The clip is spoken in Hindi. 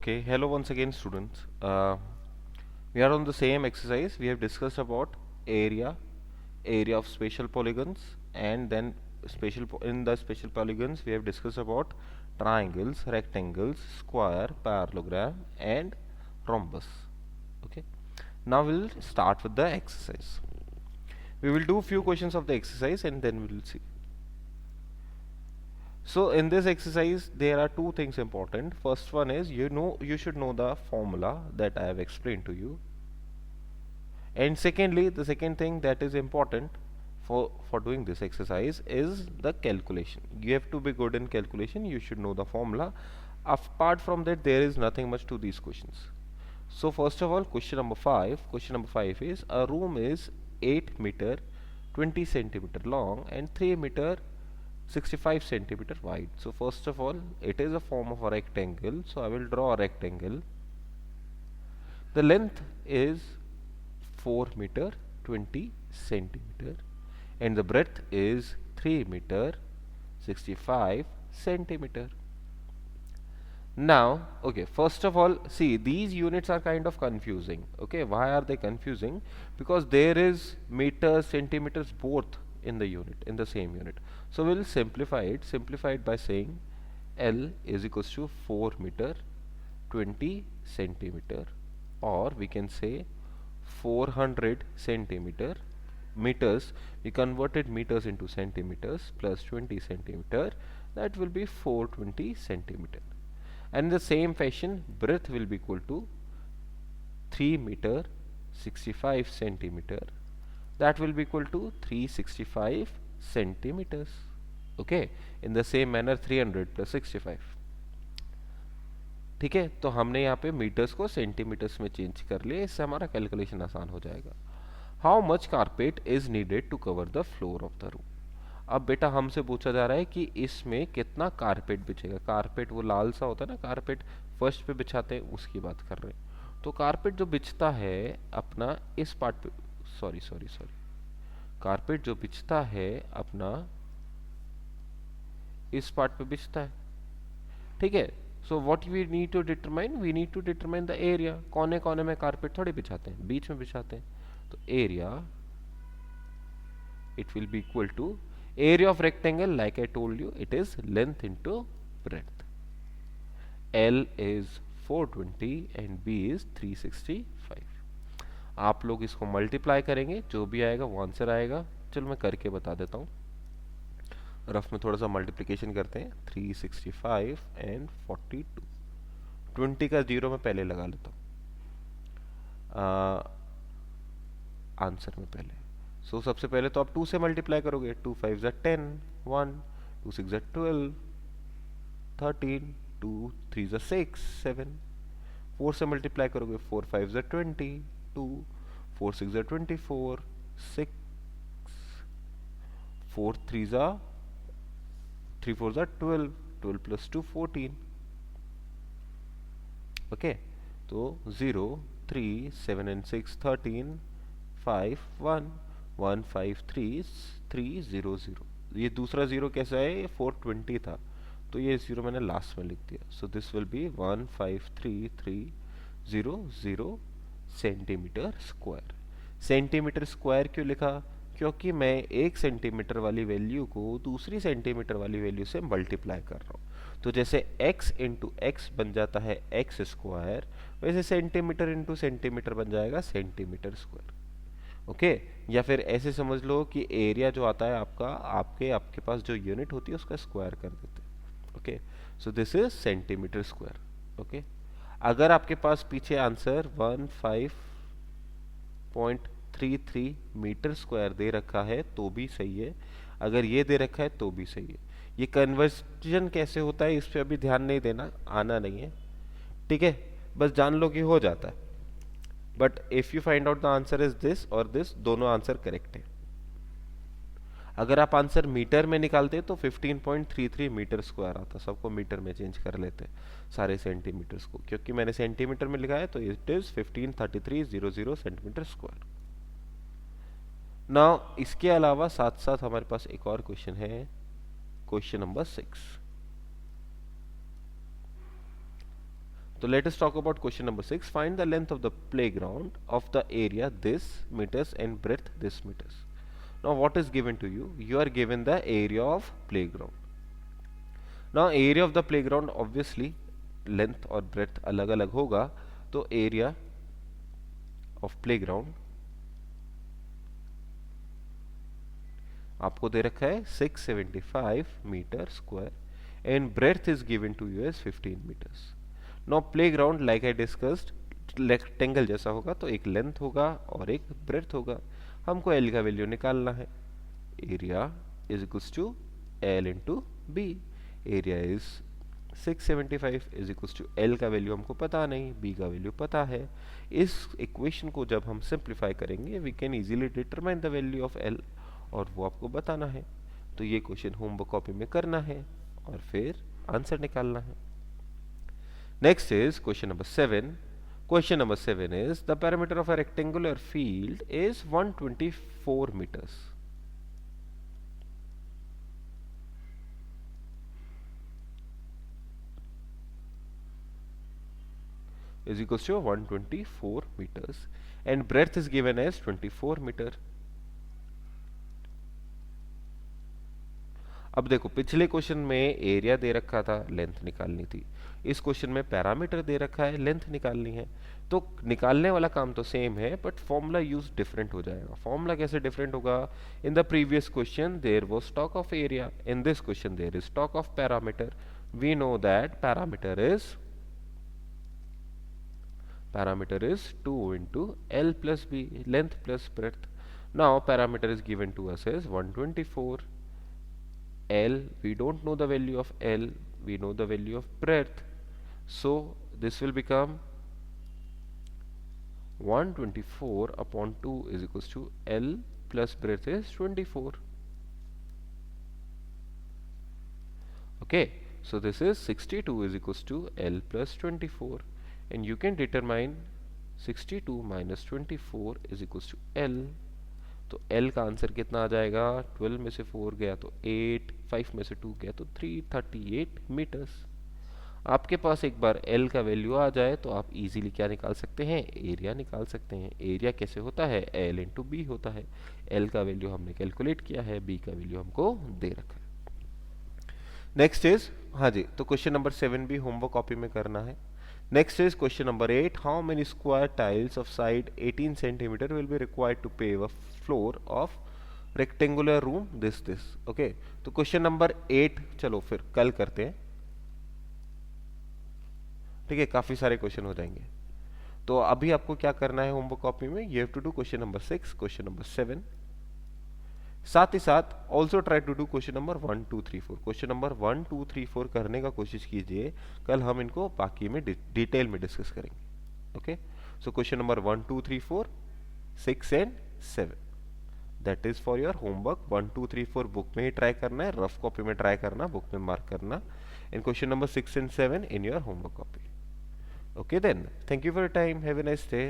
Okay, hello once again, students. We are on the same exercise. We have discussed about area of spatial polygons, and then in the spatial polygons we have discussed about triangles, rectangles, square, parallelogram, and rhombus. Okay. Now we'll start with the exercise. We will do few questions of the exercise, and then we will see. So in this exercise there are two things important. First one is you should know the formula that I have explained to you. And secondly, the second thing that is important for doing this exercise is the calculation. You have to be good in calculation. You should know the formula. Apart from that, there is nothing much to these questions. So first of all, question number 5. Question number 5 is a room is 8 meter 20 centimeter long and 3 meter 65 centimeter wide. So first of all, it is a form of a rectangle. So I will draw a rectangle. The length is 4 meter 20 centimeter and the breadth is 3 meter 65 centimeter. Now, okay, first of all, see, these units are kind of confusing. Okay, why are they confusing? Because there is meters, centimeters, both in the unit, in the same unit. So we'll simplify it by saying L is equals to 4 meter 20 centimeter, or we can say 400 centimeter. Meters, we converted meters into centimeters, plus 20 centimeter, that will be 420 centimeter. And in the same fashion, breadth will be equal to 3 meter 65 centimeter, that will be equal to 365 centimeters. Okay, in the same manner 300 plus 65. ठीक है, तो हमने यहाँ पे मीटर्स को सेंटीमीटर्स में चेंज कर लिया, इससे हमारा कैलकुलेशन आसान हो जाएगा. How much carpet is needed to cover the floor of the room. अब बेटा हमसे पूछा जा रहा है कि इसमें कितना कारपेट बिछेगा. कारपेट वो लाल सा होता है ना, कारपेट फर्स्ट पे बिछाते हैं, उसकी बात कर रहे हैं. तो कारपेट जो बिछता है अपना इस पार्ट पे, सॉरी सॉरी सॉरी, कारपेट जो बिछता है अपना इस पार्ट पे बिछता है. ठीक है. So what we need to determine the area. कोने कोने में कारपेट थोड़ी बिछाते हैं, बीच में बिछाते हैं. तो area it will be equal to area of rectangle, like I told you, it is length into breadth. L is 420 and B is 365. आप लोग इसको मल्टीप्लाई करेंगे, जो भी आएगा वो आंसर आएगा. चलो मैं करके बता देता हूँ. रफ में थोड़ा सा मल्टीप्लिकेशन करते हैं. 365 एंड 42. 20 का जीरो मैं पहले लगा लेता हूँ आंसर में पहले. सो सबसे पहले तो आप 2 से मल्टीप्लाई करोगे. 2 5 ज़ा 10, 1, 2 6 ज़ा 12, 13, 2 3 ज़ा 6, 7. 4 से मल्टीप्लाई करोगे. 4 5 ज़ा 20, 2, 4 6 ज़ा 24, 6, 4 3 ज़ा 3 4 ज़ा 12, 12 प्लस 2 14. ओके, तो 0 3 7 and 6 13, 5 1 1 5 3 3 0 0. ये दूसरा जीरो कैसा है? 420 था, तो ये जीरो मैंने लास्ट में लिख दिया. So this will be 1533 centimetre square. Centimetre square क्यों लिखा? क्योंकि मैं एक सेंटीमीटर वाली वैल्यू को दूसरी सेंटीमीटर वाली वैल्यू से मल्टीप्लाई कर रहा हूँ. तो जैसे x इंटू एक्स बन जाता है एक्स स्क्वायर, वैसे सेंटीमीटर इंटू सेंटीमीटर बन जाएगा सेंटीमीटर स्क्वायर. ओके, या फिर ऐसे समझ लो कि एरिया जो आता है आपका, आपके पास जो यूनिट होती है उसका स्क्वायर कर देते हैं. Okay, so this is centimetre square. Okay, अगर आपके पास पीछे आंसर 15.33 मीटर स्क्वायर दे रखा है तो भी सही है, अगर ये दे रखा है तो भी सही है. ये कन्वर्जन कैसे होता है इस पे अभी ध्यान नहीं देना, आना नहीं है. ठीक है, बस जान लो कि हो जाता है. But if you find out the answer is this और दिस, दोनों आंसर करेक्ट है. अगर आप आंसर मीटर में निकालते तो 15.33 मीटर स्क्वायर आता. सबको मीटर में चेंज कर लेते सारे सेंटीमीटर्स को, क्योंकि मैंने सेंटीमीटर में लिखा है तो it is 153300 centimetre square. Now इसके अलावा साथ साथ हमारे पास एक और क्वेश्चन है, क्वेश्चन नंबर 6. तो let us talk about question number 6. Find the length of the playground of the area this metres and breadth this metres. Now what is given to you? You are given the area of playground. Now area of the playground obviously length और breadth अलग अलग होगा, तो area of playground आपको दे रखा है 675 metre square and breadth is given to you as 15 meters. Now playground like I discussed rectangle जैसा होगा, तो एक लेंथ होगा और एक ब्रेथ होगा. हमको L का वैल्यू निकालना है. Area is equals to L into B. Area is 675 is equals to L का वैल्यू हमको पता नहीं, B का वैल्यू पता है. इस इक्वेशन को जब हम सिंप्लीफाई करेंगे we can easily determine the value of L, और वो आपको बताना है. तो ये क्वेश्चन होमवर्क कॉपी में करना है और फिर आंसर निकालना है. Next is question number 7. Question number 7 is the perimeter of a rectangular field is 124 meters. Is equals to 124 meters and breadth is given as 24 meter. अब देखो पिछले क्वेश्चन में एरिया दे रखा था, लेंथ निकालनी थी. इस क्वेश्चन में पैरामीटर दे रखा है, लेंथ निकालनी है. तो निकालने वाला काम तो सेम है बट फॉर्मूला यूज डिफरेंट हो जाएगा. फॉर्मूला कैसे डिफरेंट होगा? In the previous question there was talk of area, in this question there is talk of parameter. We know that parameter is 2 into L plus B, length plus breadth. Now parameter is given to us as 124. L, we don't know the value of L, we know the value of breadth, so this will become 124 upon 2 is equals to L plus breadth is 24. Okay, so this is 62 is equals to L plus 24, and you can determine 62 minus 24 is equals to L. तो L का आंसर कितना आ जाएगा? 12 में से 4 गया तो 8, 5 में से 2 गया तो 338 मीटर्स. आपके पास एक बार L का वैल्यू आ जाए तो आप इजीली क्या निकाल सकते हैं? एरिया निकाल सकते हैं. एरिया कैसे होता है? L इंटू बी होता है. L का वैल्यू हमने कैलकुलेट किया है, B का वैल्यू हमको दे रखा है. नेक्स्ट इज, हाँ जी, तो क्वेश्चन नंबर 7 भी होमवर्क कॉपी में करना है. Next is question number 8. How many square tiles of side 18 centimeter will be required to pave a floor of rectangular room this. Okay. तो question number 8 चलो फिर कल करते हैं. ठीक है, काफी सारे क्वेश्चन हो जाएंगे. तो अभी आपको क्या करना है होमवर्क कॉपी में? You have to do question number 6, question number 7. साथ ही साथ also try to do question number 1, 2, 3, 4. Question number 1, 2, 3, 4 करने का कोशिश कीजिए. कल हम इनको बाकी में डिटेल में डिस्कस करेंगे. Okay, so question number 1, 2, 3, 4, 6 and 7 that is for your homework. 1, 2, 3, 4 book में ही ट्राई करना है, रफ कॉपी में ट्राई करना, बुक में मार्क करना. And question number 6 and 7 in your homework copy. Okay then, thank you for your time. Have a nice day.